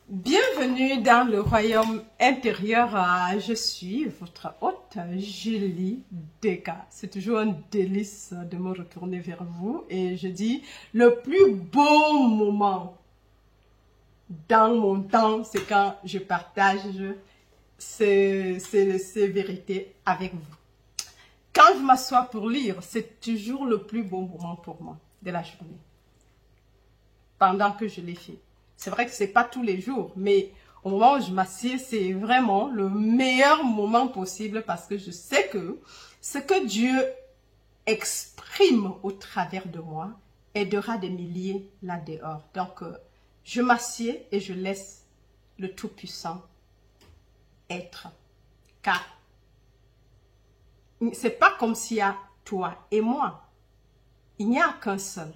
Bienvenue dans le royaume intérieur. Je suis votre hôte, Julie Dega. C'est toujours un délice de me retourner vers vous et je dis le plus beau moment dans mon temps, c'est quand je partage ces vérités avec vous. Quand je m'assois pour lire, c'est toujours le plus beau moment pour moi de la journée, pendant que je les fais. C'est vrai que ce n'est pas tous les jours, mais au moment où je m'assieds, c'est vraiment le meilleur moment possible parce que je sais que ce que Dieu exprime au travers de moi aidera des milliers là dehors. Donc, je m'assieds et je laisse le Tout-Puissant être. Car ce n'est pas comme s'il y a toi et moi. Il n'y a qu'un seul.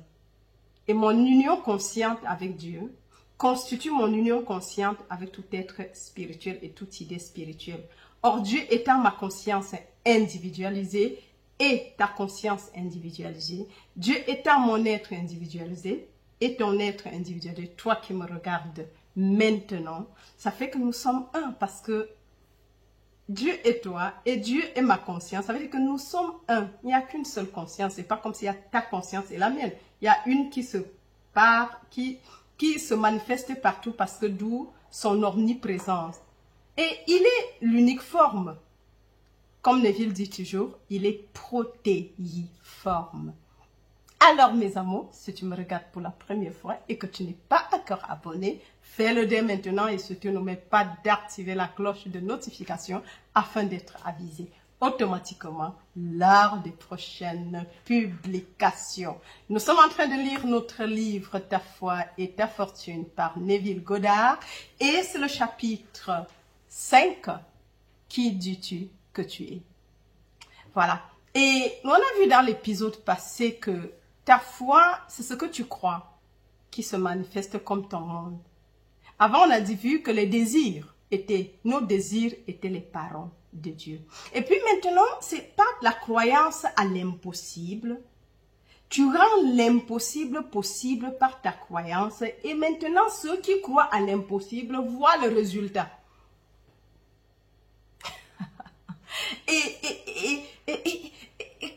Et mon union consciente avec Dieu constitue mon union consciente avec tout être spirituel et toute idée spirituelle. Or, Dieu étant ma conscience individualisée et ta conscience individualisée, Dieu étant mon être individualisé et ton être individualisé, toi qui me regardes maintenant, ça fait que nous sommes un parce que Dieu est toi et Dieu est ma conscience. Ça veut dire que nous sommes un. Il n'y a qu'une seule conscience. Ce n'est pas comme s'il y a ta conscience et la mienne. Il y a une qui se manifeste partout parce que d'où son omniprésence. Et il est l'unique forme. Comme Neville dit toujours, il est protéiforme. Alors mes amours, si tu me regardes pour la première fois et que tu n'es pas encore abonné, fais-le dès maintenant et surtout n'oublie pas d'activer la cloche de notification afin d'être avisé automatiquement lors des prochaines publications. Nous sommes en train de lire notre livre Ta foi et ta fortune par Neville Goddard et c'est le chapitre 5, Qui dis-tu que tu es? Voilà. Et on a vu dans l'épisode passé que ta foi, c'est ce que tu crois qui se manifeste comme ton monde. Avant, on a vu que nos désirs étaient les paroles de Dieu. Et puis maintenant, c'est pas la croyance à l'impossible. Tu rends l'impossible possible par ta croyance. Et maintenant, ceux qui croient à l'impossible voient le résultat. Et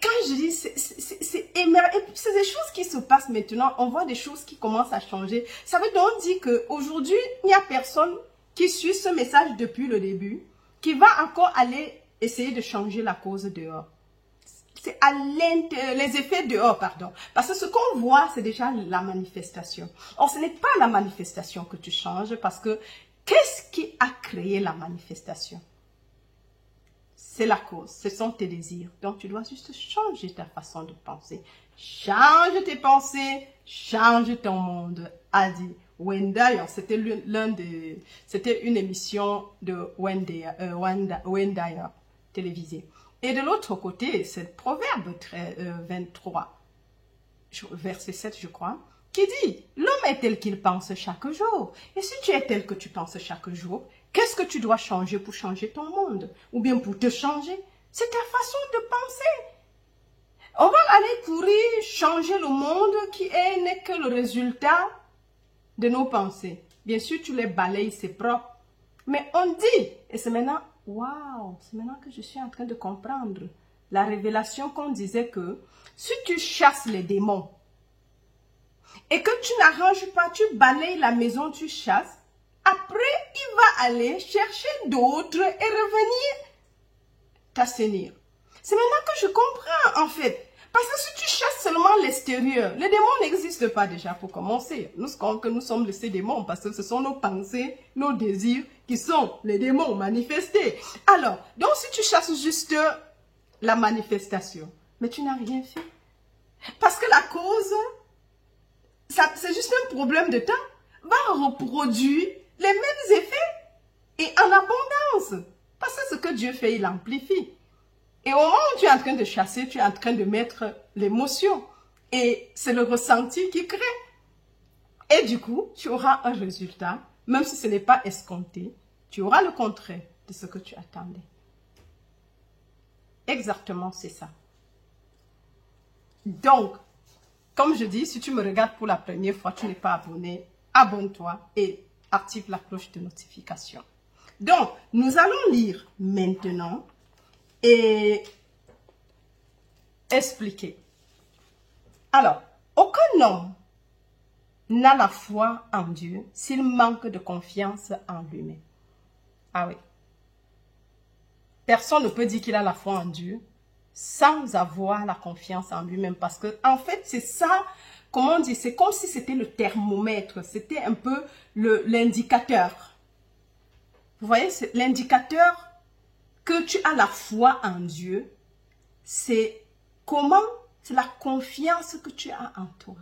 quand je dis, c'est des choses qui se passent maintenant, on voit des choses qui commencent à changer. Ça veut donc dire qu'aujourd'hui, il n'y a personne qui suit ce message depuis le début, qui va encore aller essayer de changer la cause dehors. C'est les effets dehors, pardon. Parce que ce qu'on voit, c'est déjà la manifestation. Or, ce n'est pas la manifestation que tu changes, parce que qu'est-ce qui a créé la manifestation? C'est la cause, ce sont tes désirs. Donc, tu dois juste changer ta façon de penser. Change tes pensées, change ton monde, a dit Wayne Dyer. C'était une émission de Wayne Dyer, télévisée. Et de l'autre côté, c'est Proverbe 23, verset 7, je crois, qui dit, l'homme est tel qu'il pense chaque jour. Et si tu es tel que tu penses chaque jour, qu'est-ce que tu dois changer pour changer ton monde? Ou bien pour te changer? C'est ta façon de penser. On va aller courir, changer le monde qui n'est que le résultat de nos pensées. Bien sûr, tu les balayes, c'est propre. Mais on dit, et c'est maintenant, waouh, c'est maintenant que je suis en train de comprendre la révélation qu'on disait que si tu chasses les démons et que tu n'arranges pas, tu balayes la maison, tu chasses, après, il va aller chercher d'autres et revenir t'assainir. C'est maintenant que je comprends, en fait. Parce que si tu chasses seulement l'extérieur, les démons n'existent pas déjà pour commencer. Nous sommes ces démons parce que ce sont nos pensées, nos désirs qui sont les démons manifestés. Alors, donc si tu chasses juste la manifestation, mais tu n'as rien fait. Parce que la cause, c'est juste un problème de temps, va reproduire les mêmes effets et en abondance. Parce que ce que Dieu fait, il amplifie. Et au moment où tu es en train de chasser, tu es en train de mettre l'émotion. Et c'est le ressenti qui crée. Et du coup, tu auras un résultat, même si ce n'est pas escompté, tu auras le contraire de ce que tu attendais. Exactement, c'est ça. Donc, comme je dis, si tu me regardes pour la première fois, tu n'es pas abonné, abonne-toi et active la cloche de notification. Donc, nous allons lire maintenant et expliquer. Alors, aucun homme n'a la foi en Dieu s'il manque de confiance en lui-même. Ah oui. Personne ne peut dire qu'il a la foi en Dieu sans avoir la confiance en lui-même. Parce que, en fait, c'est ça, comment on dit, c'est comme si c'était le thermomètre. C'était un peu l'indicateur. Vous voyez, l'indicateur que tu as la foi en Dieu, c'est comment, c'est la confiance que tu as en toi.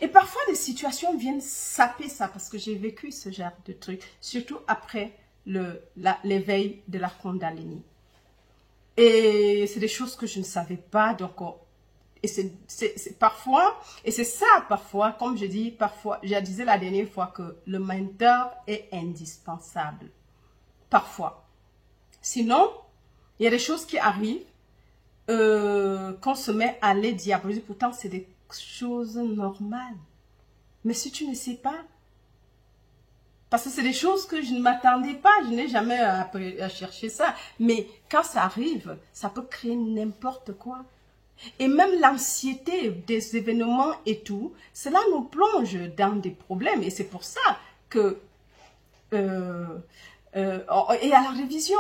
Et parfois, des situations viennent saper ça, parce que j'ai vécu ce genre de truc, surtout après l'éveil de la Kundalini. Et c'est des choses que je ne savais pas, donc, et c'est parfois, et c'est ça parfois, comme je dis, parfois, j'ai dit la dernière fois que le mentor est indispensable. Parfois. Sinon, il y a des choses qui arrivent, qu'on se met à les diaboliser, pourtant c'est des choses normales. Mais si tu ne sais pas, parce que c'est des choses que je ne m'attendais pas, je n'ai jamais à chercher ça. Mais quand ça arrive, ça peut créer n'importe quoi. Et même l'anxiété des événements et tout, cela nous plonge dans des problèmes. Et c'est pour ça que... et à la révision,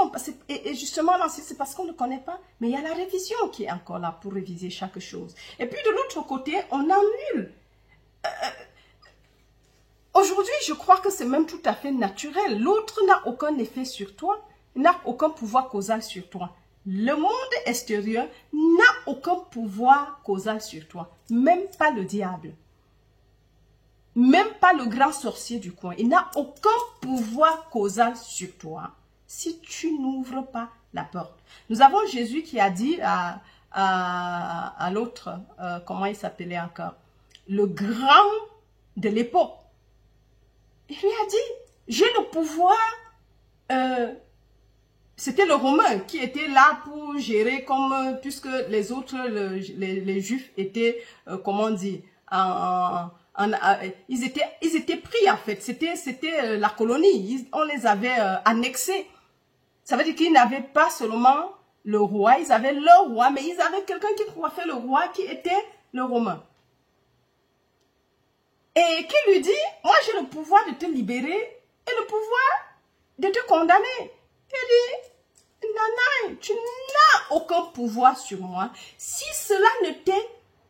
et justement, c'est parce qu'on ne connaît pas, mais il y a la révision qui est encore là pour réviser chaque chose. Et puis de l'autre côté, on annule. Aujourd'hui, je crois que c'est même tout à fait naturel. L'autre n'a aucun effet sur toi, n'a aucun pouvoir causal sur toi. Le monde extérieur n'a aucun pouvoir causal sur toi, même pas le diable. Même pas le grand sorcier du coin. Il n'a aucun pouvoir causal sur toi si tu n'ouvres pas la porte. Nous avons Jésus qui a dit à l'autre, comment il s'appelait encore, le grand de l'époque. Il lui a dit, j'ai le pouvoir, c'était le Romain qui était là pour gérer comme, puisque les autres, les Juifs étaient, comment on dit, ils étaient pris en fait, c'était la colonie, on les avait annexés. Ça veut dire qu'ils n'avaient pas seulement le roi, ils avaient leur roi, mais ils avaient quelqu'un qui pouvait faire le roi qui était le Romain. Et qui lui dit, moi j'ai le pouvoir de te libérer et le pouvoir de te condamner. Il dit, Nana, tu n'as aucun pouvoir sur moi si cela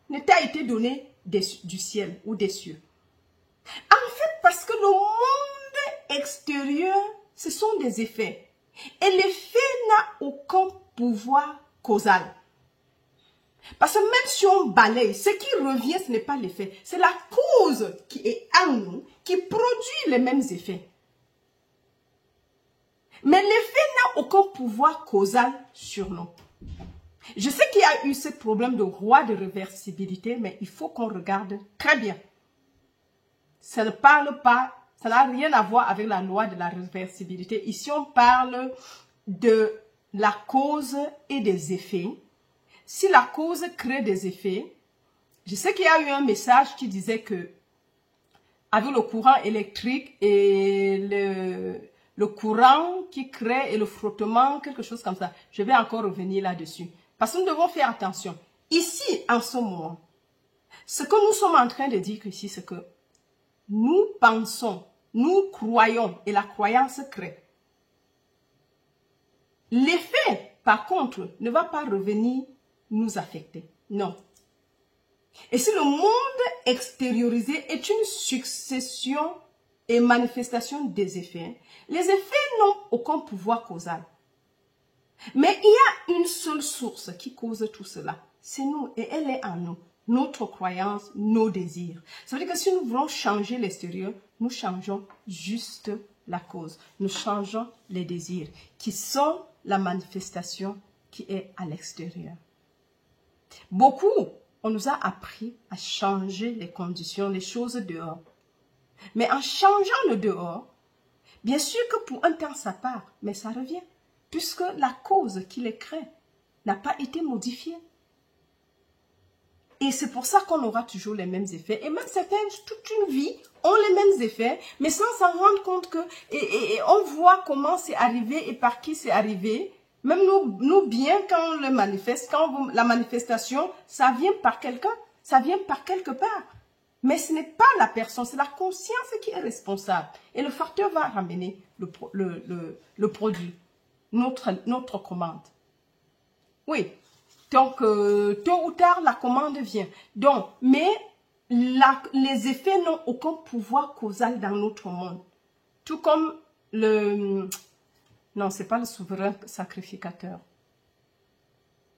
ne t'a été donné du ciel ou des cieux. En fait, parce que le monde extérieur, ce sont des effets. Et l'effet n'a aucun pouvoir causal. Parce que même si on balaye, ce qui revient, ce n'est pas l'effet. C'est la cause qui est en nous, qui produit les mêmes effets. Mais l'effet n'a aucun pouvoir causal sur nous. Je sais qu'il y a eu ce problème de roi de réversibilité, mais il faut qu'on regarde très bien. Ça ne parle pas, ça n'a rien à voir avec la loi de la réversibilité. Ici, on parle de la cause et des effets. Si la cause crée des effets, je sais qu'il y a eu un message qui disait que avec le courant électrique et le courant qui crée et le frottement, quelque chose comme ça. Je vais encore revenir là-dessus. Parce que nous devons faire attention. Ici, en ce moment, ce que nous sommes en train de dire ici, c'est que nous pensons, nous croyons et la croyance crée. L'effet, par contre, ne va pas revenir nous affecter. Non. Et si le monde extériorisé est une succession et manifestation des effets, les effets n'ont aucun pouvoir causal. Mais il y a une seule source qui cause tout cela. C'est nous et elle est en nous. Notre croyance, nos désirs. Ça veut dire que si nous voulons changer l'extérieur, nous changeons juste la cause. Nous changeons les désirs qui sont la manifestation qui est à l'extérieur. Beaucoup, on nous a appris à changer les conditions, les choses dehors. Mais en changeant le dehors, bien sûr que pour un temps ça part, mais ça revient. Puisque la cause qui les crée n'a pas été modifiée. Et c'est pour ça qu'on aura toujours les mêmes effets. Et même certaines, toute une vie, ont les mêmes effets, mais sans s'en rendre compte que, et on voit comment c'est arrivé et par qui c'est arrivé. Même nous bien, quand on le manifeste, la manifestation, ça vient par quelqu'un, ça vient par quelque part. Mais ce n'est pas la personne, c'est la conscience qui est responsable. Et le facteur va ramener le produit, notre commande. Oui, donc tôt ou tard, la commande vient. Donc, mais les effets n'ont aucun pouvoir causal dans notre monde. Tout comme non, c'est pas le souverain sacrificateur.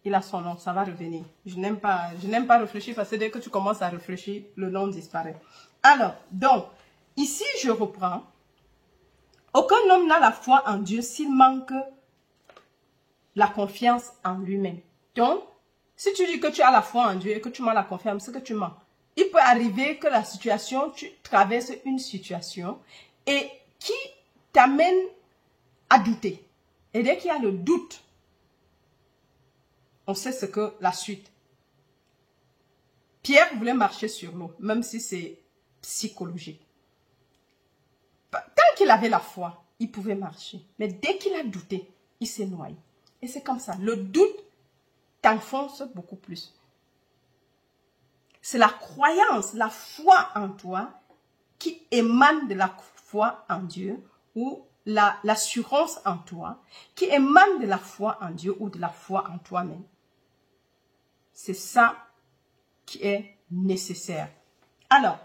Il a son nom, ça va revenir. Je n'aime pas réfléchir parce que dès que tu commences à réfléchir, le nom disparaît. Alors, donc, ici je reprends. Aucun homme n'a la foi en Dieu s'il manque la confiance en lui-même. Donc, si tu dis que tu as la foi en Dieu et que tu manques la confiance, c'est que tu mens. Il peut arriver que la situation, tu traverses une situation et qui t'amène à douter. Et dès qu'il y a le doute, on sait ce que la suite. Pierre voulait marcher sur l'eau, même si c'est psychologique. Tant qu'il avait la foi, il pouvait marcher. Mais dès qu'il a douté, il s'est noyé. Et c'est comme ça. Le doute t'enfonce beaucoup plus. C'est la croyance, la foi en toi qui émane de la foi en Dieu ou l'assurance en toi qui émane de la foi en Dieu ou de la foi en toi-même. C'est ça qui est nécessaire. Alors,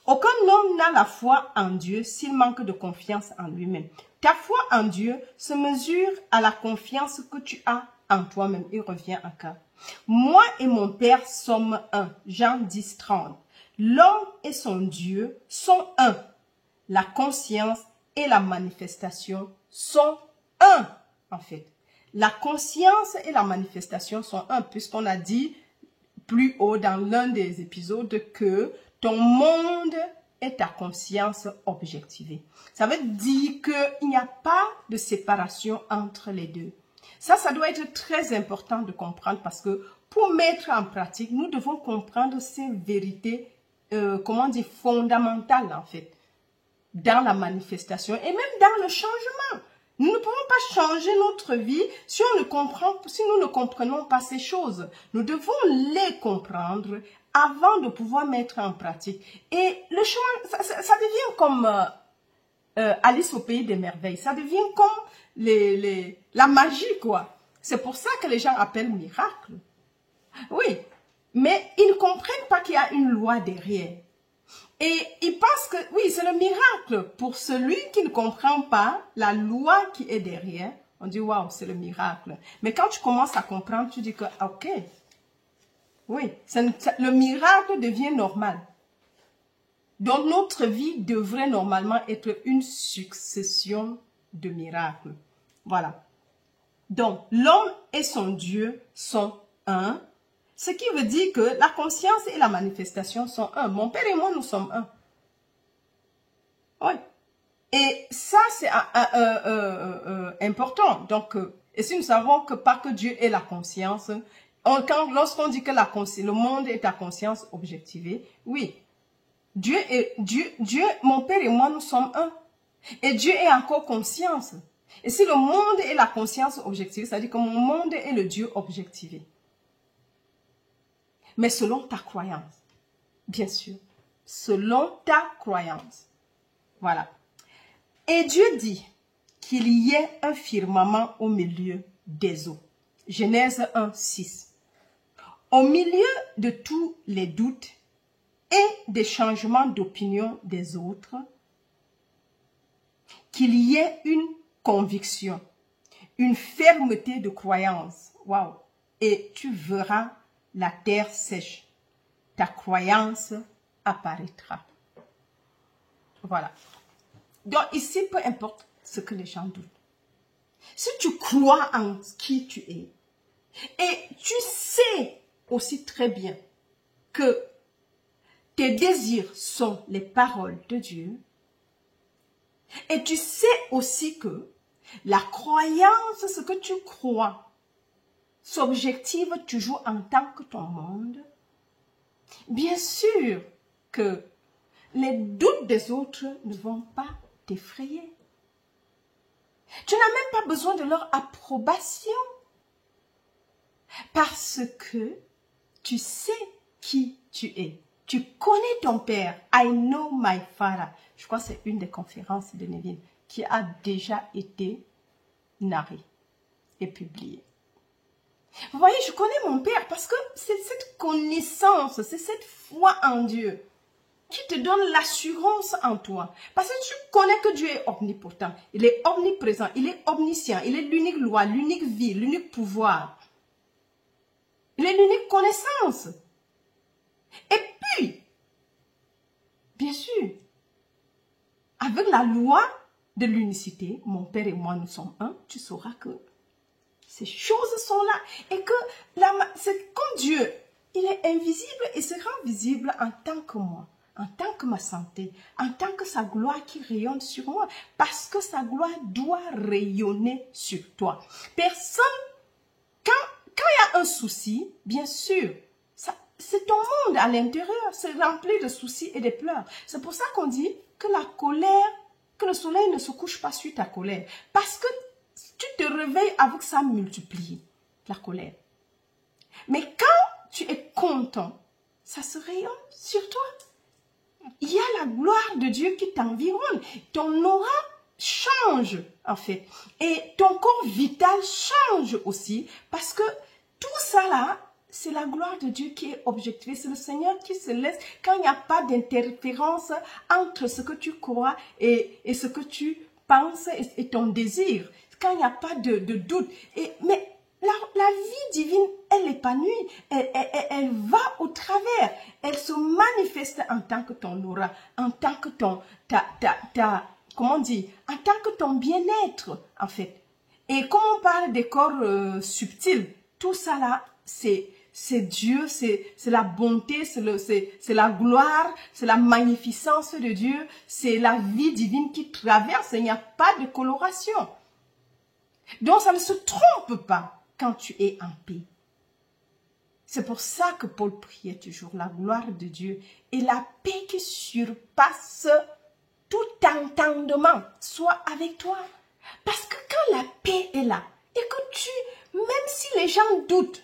aucun homme n'a la foi en Dieu s'il manque de confiance en lui-même. Ta foi en Dieu se mesure à la confiance que tu as en toi-même. Il revient encore. Moi et mon Père sommes un. Jean 10, 30. L'homme et son Dieu sont un. La conscience et la manifestation sont un, en fait. La conscience et la manifestation sont un, puisqu'on a dit plus haut dans l'un des épisodes que ton monde est ta conscience objectivée. Ça veut dire qu'il n'y a pas de séparation entre les deux. Ça doit être très important de comprendre parce que pour mettre en pratique, nous devons comprendre ces vérités, comment dire, fondamentales en fait, dans la manifestation et même dans le changement. Nous ne pouvons pas changer notre vie si nous ne comprenons pas ces choses. Nous devons les comprendre avant de pouvoir mettre en pratique. Et le chemin, ça devient comme Alice au pays des merveilles. Ça devient comme la magie, quoi. C'est pour ça que les gens appellent miracle. Oui, mais ils ne comprennent pas qu'il y a une loi derrière. Et ils pensent que, oui, c'est le miracle. Pour celui qui ne comprend pas la loi qui est derrière, on dit, waouh, c'est le miracle. Mais quand tu commences à comprendre, tu dis que, ok, oui, le miracle devient normal. Donc, notre vie devrait normalement être une succession de miracles. Voilà. Donc, l'homme et son Dieu sont un. Ce qui veut dire que la conscience et la manifestation sont un. Mon Père et moi, nous sommes un. Oui. Et ça, c'est important. Donc, et si nous savons que pas que Dieu est la conscience, lorsqu'on dit que le monde est ta conscience objectivée, oui. Dieu, mon Père et moi, nous sommes un. Et Dieu est encore conscience. Et si le monde est la conscience objectivée, ça veut dire que mon monde est le Dieu objectivé. Mais selon ta croyance, bien sûr, selon ta croyance. Voilà. Et Dieu dit qu'il y ait un firmament au milieu des eaux. Genèse 1, 6. Au milieu de tous les doutes et des changements d'opinion des autres, qu'il y ait une conviction, une fermeté de croyance. Waouh! Et tu verras la terre sèche. Ta croyance apparaîtra. Voilà. Donc ici, peu importe ce que les gens doutent. Si tu crois en qui tu es, et tu sais aussi très bien que tes désirs sont les paroles de Dieu, et tu sais aussi que la croyance, ce que tu crois, s'objective toujours en tant que ton monde, bien sûr que les doutes des autres ne vont pas t'effrayer. Tu n'as même pas besoin de leur approbation. Parce que tu sais qui tu es. Tu connais ton père. I know my father. Je crois que c'est une des conférences de Neville qui a déjà été narrée et publiée. Vous voyez, je connais mon père parce que c'est cette connaissance, c'est cette foi en Dieu qui te donne l'assurance en toi. Parce que tu connais que Dieu est omnipotent, il est omniprésent, il est omniscient, il est l'unique loi, l'unique vie, l'unique pouvoir. Il est l'unique connaissance. Et puis, bien sûr, avec la loi de l'unicité, mon père et moi nous sommes un, tu sauras que ces choses sont là. Et que c'est comme Dieu, il est invisible et se rend visible en tant que moi, en tant que ma santé, en tant que sa gloire qui rayonne sur moi. Parce que sa gloire doit rayonner sur toi. Personne, quand il y a un souci, bien sûr, c'est ton monde à l'intérieur, c'est rempli de soucis et de pleurs. C'est pour ça qu'on dit que la colère, que le soleil ne se couche pas sur ta colère. Parce que tu te réveilles avec ça multiplié, la colère. Mais quand tu es content, ça se rayonne sur toi. Il y a la gloire de Dieu qui t'environne. Ton aura change, en fait. Et ton corps vital change aussi. Parce que tout ça là, c'est la gloire de Dieu qui est objectivée. C'est le Seigneur qui se laisse quand il n'y a pas d'interférence entre ce que tu crois et ce que tu penses et ton désir. Quand il n'y a pas de doute. Mais la vie divine, elle épanouit. Elle va au travers. Elle se manifeste en tant que ton aura, en tant que comment on dit, en tant que ton bien-être, en fait. Et comme on parle des corps subtils, tout ça là, c'est Dieu, c'est la bonté, c'est la gloire, c'est la magnificence de Dieu, c'est la vie divine qui traverse, il n'y a pas de coloration. Donc ça ne se trompe pas quand tu es en paix. C'est pour ça que Paul priait toujours la gloire de Dieu et la paix qui surpasse tout entendement soit avec toi. Parce que quand la paix est là et que même si les gens doutent,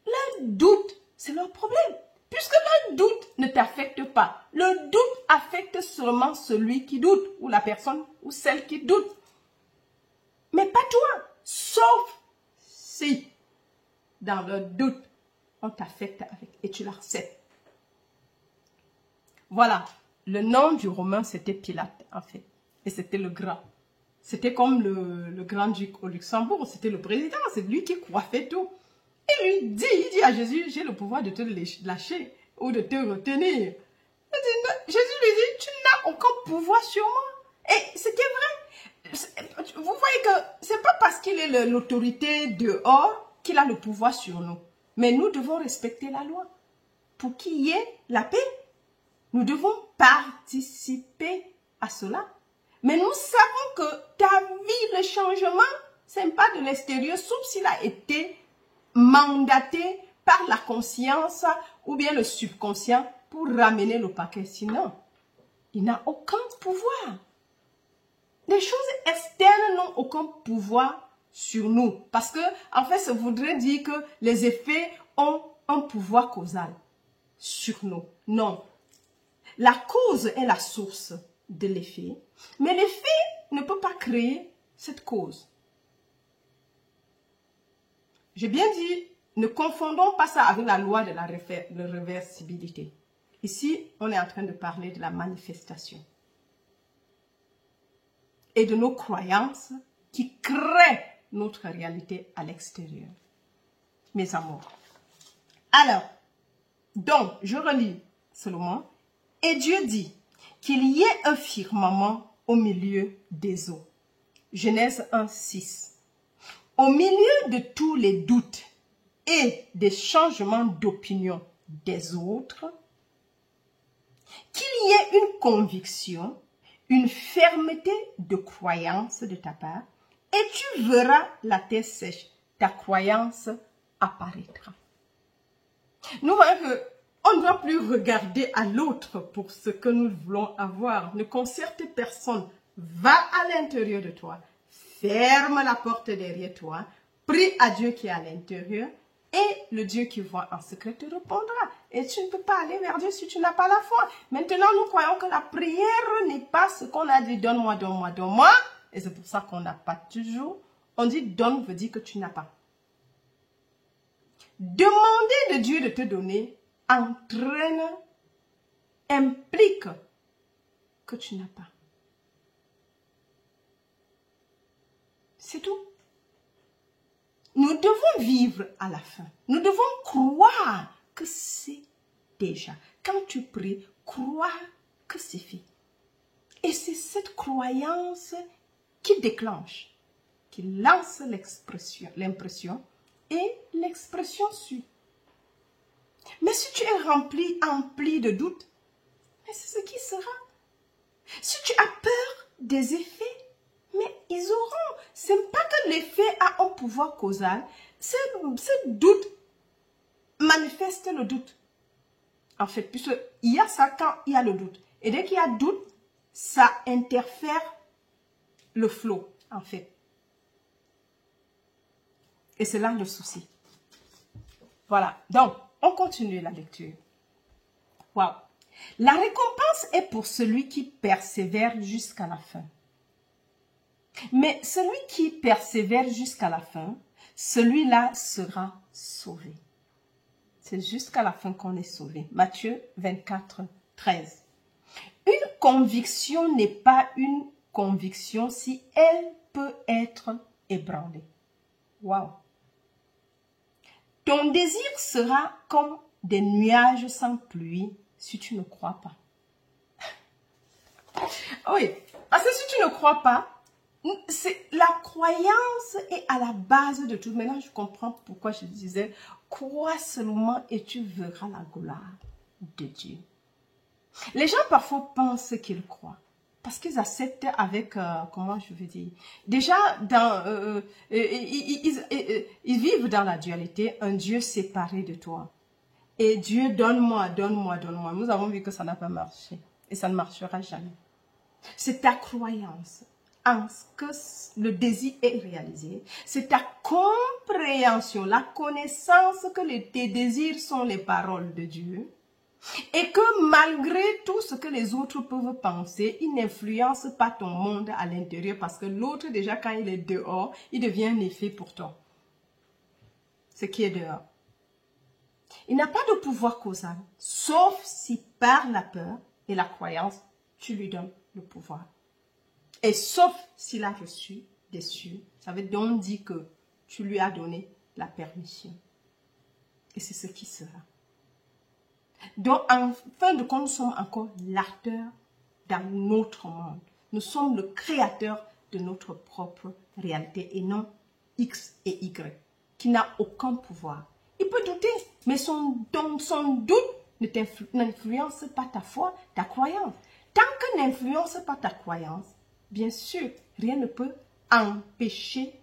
leur doute, c'est leur problème. Puisque leur doute ne t'affecte pas. Le doute affecte seulement celui qui doute, ou la personne, ou celle qui doute. Mais pas toi. Sauf si, dans le doute, on t'affecte avec, et tu l'acceptes. Voilà. Le nom du Romain, c'était Pilate, en fait. Et c'était le grand. C'était comme le grand-duc au Luxembourg. C'était le président. C'est lui qui coiffait tout. Il dit à Jésus, j'ai le pouvoir de te lâcher ou de te retenir. Jésus lui dit, tu n'as aucun pouvoir sur moi. Et c'était vrai. Vous voyez que c'est pas parce qu'il est l'autorité dehors qu'il a le pouvoir sur nous. Mais nous devons respecter la loi. Pour qu'il y ait la paix, nous devons participer à cela. Mais nous savons que ta vie, le changement, ce n'est pas de l'extérieur, sauf s'il a été mandaté par la conscience ou bien le subconscient pour ramener le paquet. Sinon, il n'a aucun pouvoir. Les choses externes n'ont aucun pouvoir sur nous. Parce que, en fait, ça voudrait dire que les effets ont un pouvoir causal sur nous. Non. La cause est la source de l'effet, mais l'effet ne peut pas créer cette cause. J'ai bien dit, ne confondons pas ça avec la loi de la réversibilité. Ici, on est en train de parler de la manifestation et de nos croyances qui créent notre réalité à l'extérieur. Mes amours. Alors, donc, je relis seulement. Et Dieu dit qu'il y ait un firmament au milieu des eaux. Genèse 1, 6. Au milieu de tous les doutes et des changements d'opinion des autres, qu'il y ait une conviction, une fermeté de croyance de ta part, et tu verras la terre sèche, ta croyance apparaîtra. Nous voyons que On ne doit plus regarder à l'autre pour ce que nous voulons avoir. Ne concerte personne. Va à l'intérieur de toi. Ferme la porte derrière toi. Prie à Dieu qui est à l'intérieur. Et le Dieu qui voit en secret te répondra. Et tu ne peux pas aller vers Dieu si tu n'as pas la foi. Maintenant, nous croyons que la prière n'est pas ce qu'on a dit, donne-moi, donne-moi, donne-moi. Et c'est pour ça qu'on n'a pas toujours. On dit donne veut dire que tu n'as pas. Demander de Dieu de te donner entraîne, implique que tu n'as pas. C'est tout. Nous devons vivre à la fin. Nous devons croire que c'est déjà. Quand tu pries, crois que c'est fait. Et c'est cette croyance qui déclenche, qui lance l'impression et l'expression suit. Mais si tu es empli de doutes, mais c'est ce qui sera. Si tu as peur des effets, mais ils auront. Ce n'est pas que l'effet a un pouvoir causal. Ce doute manifeste le doute. En fait, puisqu'il y a ça quand il y a le doute. Et dès qu'il y a doute, ça interfère le flot, en fait. Et c'est là le souci. Voilà. Donc, on continue la lecture. Waouh. La récompense est pour celui qui persévère jusqu'à la fin. Mais celui qui persévère jusqu'à la fin, celui-là sera sauvé. C'est jusqu'à la fin qu'on est sauvé. Matthieu 24, 13. Une conviction n'est pas une conviction si elle peut être ébranlée. Waouh! Ton désir sera comme des nuages sans pluie si tu ne crois pas. Oui, parce que si tu ne crois pas, la croyance est à la base de tout. Maintenant, je comprends pourquoi je disais, crois seulement et tu verras la gloire de Dieu. Les gens parfois pensent qu'ils croient. Parce qu'ils acceptent avec, comment je veux dire, déjà, ils vivent dans la dualité, un Dieu séparé de toi. Et Dieu, donne-moi, donne-moi, donne-moi. Nous avons vu que ça n'a pas marché. Et ça ne marchera jamais. C'est ta croyance en ce que le désir est réalisé. C'est ta compréhension, la connaissance que tes désirs sont les paroles de Dieu. Et que malgré tout ce que les autres peuvent penser, ils n'influencent pas ton monde à l'intérieur parce que l'autre, déjà, quand il est dehors, il devient un effet pour toi. Ce qui est dehors. Il n'a pas de pouvoir causal, sauf si par la peur et la croyance, tu lui donnes le pouvoir. Et sauf s'il a reçu des cieux, ça veut donc dire que tu lui as donné la permission. Et c'est ce qui sera. Donc, en fin de compte, nous sommes encore l'acteur dans notre monde. Nous sommes le créateur de notre propre réalité et non X et Y, qui n'a aucun pouvoir. Il peut douter, mais son doute n'influence pas ta foi, ta croyance. Tant que n'influence pas ta croyance, bien sûr, rien ne peut empêcher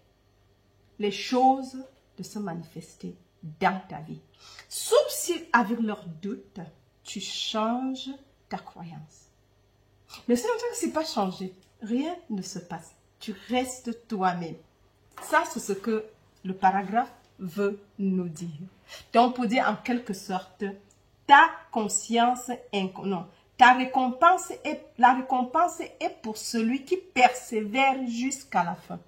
les choses de se manifester dans ta vie. Sauf si avec leurs doutes, tu changes ta croyance. Mais si ce n'est pas changé, rien ne se passe. Tu restes toi-même. Ça, c'est ce que le paragraphe veut nous dire. Donc, pour dire en quelque sorte, ta conscience non, la récompense est pour celui qui persévère jusqu'à la fin.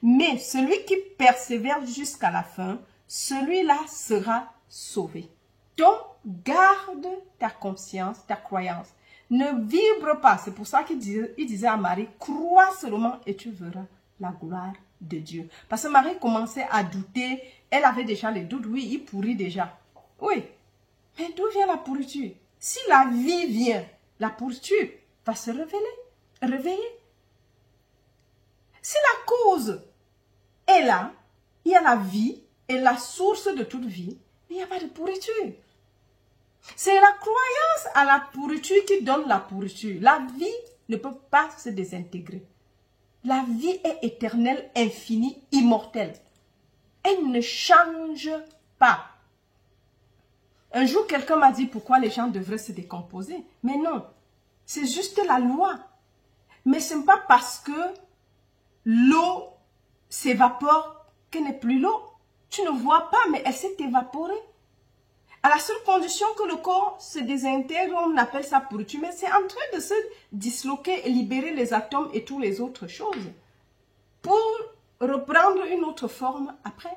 Mais celui qui persévère jusqu'à la fin, celui-là sera sauvé. Donc, garde ta conscience, ta croyance. Ne vibre pas. C'est pour ça qu'il disait à Marie, crois seulement et tu verras la gloire de Dieu. Parce que Marie commençait à douter. Elle avait déjà les doutes. Oui, il pourrit déjà. Oui. Mais d'où vient la pourriture? Si la vie vient, la pourriture va se réveiller. Si la cause est là, il y a la vie et la source de toute vie, mais il n'y a pas de pourriture. C'est la croyance à la pourriture qui donne la pourriture. La vie ne peut pas se désintégrer. La vie est éternelle, infinie, immortelle. Elle ne change pas. Un jour, quelqu'un m'a dit pourquoi les gens devraient se décomposer. Mais non, c'est juste la loi. Mais ce n'est pas parce que l'eau s'évapore qu'elle n'est plus l'eau. Tu ne vois pas, mais elle s'est évaporée. À la seule condition que le corps se désintègre, on appelle ça pourriture, mais c'est en train de se disloquer et libérer les atomes et toutes les autres choses pour reprendre une autre forme après.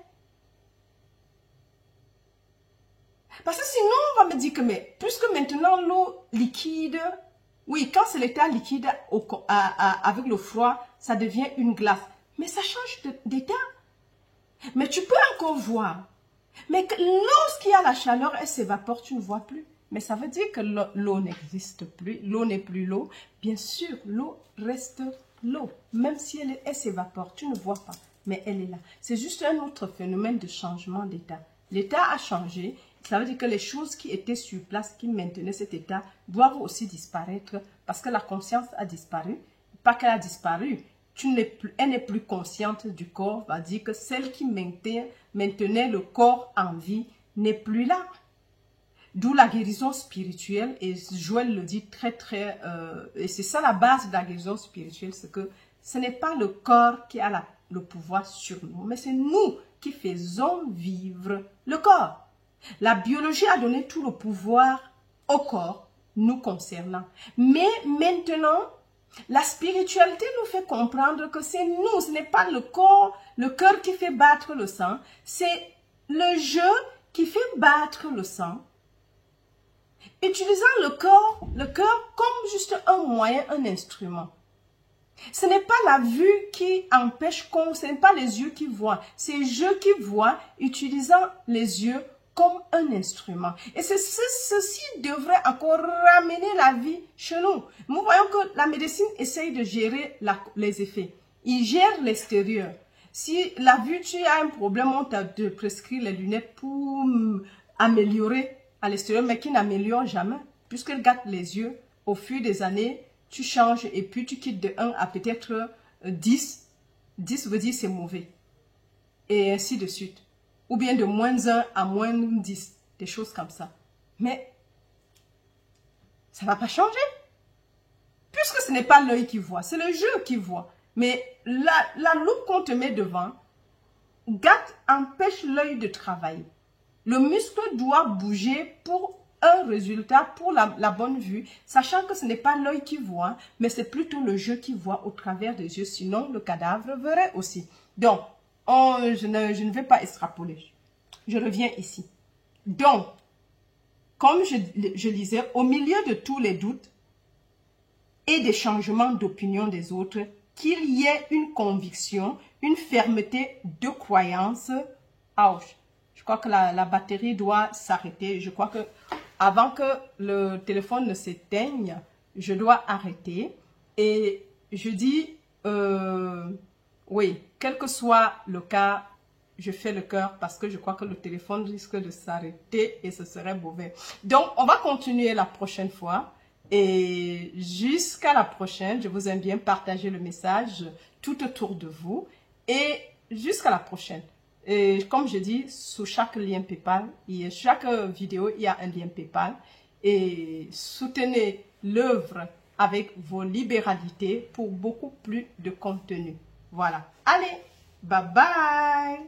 Parce que sinon, on va me dire que, mais puisque maintenant l'eau liquide, oui, quand c'est l'état liquide avec le froid, ça devient une glace. Mais ça change d'état. Mais tu peux encore voir. Mais lorsqu'il y a la chaleur, elle s'évapore, tu ne vois plus. Mais ça veut dire que l'eau n'existe plus, l'eau n'est plus l'eau. Bien sûr, l'eau reste l'eau. Même si elle s'évapore, tu ne vois pas, mais elle est là. C'est juste un autre phénomène de changement d'état. L'état a changé, ça veut dire que les choses qui étaient sur place, qui maintenaient cet état, doivent aussi disparaître parce que la conscience a disparu. Pas qu'elle a disparu, elle n'est plus consciente du corps, va dire que celle qui maintenait le corps en vie n'est plus là. D'où la guérison spirituelle, et Joël le dit et c'est ça la base de la guérison spirituelle, c'est que ce n'est pas le corps qui a le pouvoir sur nous, mais c'est nous qui faisons vivre le corps. La biologie a donné tout le pouvoir au corps, nous concernant. Mais maintenant, la spiritualité nous fait comprendre que c'est nous, ce n'est pas le corps, le cœur qui fait battre le sang, c'est le jeu qui fait battre le sang. Utilisant le cœur comme juste un moyen, un instrument. Ce n'est pas la vue qui empêche ce n'est pas les yeux qui voient, c'est les yeux qui voient, utilisant les yeux comme un instrument. Et ceci devrait encore ramener la vie chez nous. Nous voyons que la médecine essaye de gérer les effets. Il gère l'extérieur. Si la vue, tu as un problème, on t'a prescrit les lunettes pour améliorer à l'extérieur, mais qui n'améliore jamais, puisqu'elle gâte les yeux. Au fil des années, tu changes et puis tu quittes de 1 à peut-être 10. 10 veut dire c'est mauvais. Et ainsi de suite. Ou bien de moins 1 à moins 10. Des choses comme ça. Mais ça ne va pas changer. Puisque ce n'est pas l'œil qui voit, c'est le jeu qui voit. Mais la loupe qu'on te met devant, empêche l'œil de travailler. Le muscle doit bouger pour un résultat, pour la bonne vue, sachant que ce n'est pas l'œil qui voit, mais c'est plutôt le jeu qui voit au travers des yeux, sinon le cadavre verrait aussi. Donc, je ne vais pas extrapoler. Je reviens ici. Donc, comme je disais, au milieu de tous les doutes et des changements d'opinion des autres, qu'il y ait une conviction, une fermeté de croyance. Ouch. Je crois que la batterie doit s'arrêter. Je crois que avant que le téléphone ne s'éteigne, je dois arrêter. Et je dis, oui, quel que soit le cas, je fais le cœur parce que je crois que le téléphone risque de s'arrêter et ce serait mauvais. Donc, on va continuer la prochaine fois. Et jusqu'à la prochaine, je vous aime bien partager le message tout autour de vous. Et jusqu'à la prochaine. Et comme je dis, sous chaque lien PayPal, chaque vidéo, il y a un lien PayPal. Et soutenez l'œuvre avec vos libéralités pour beaucoup plus de contenu. Voilà. Allez, bye bye!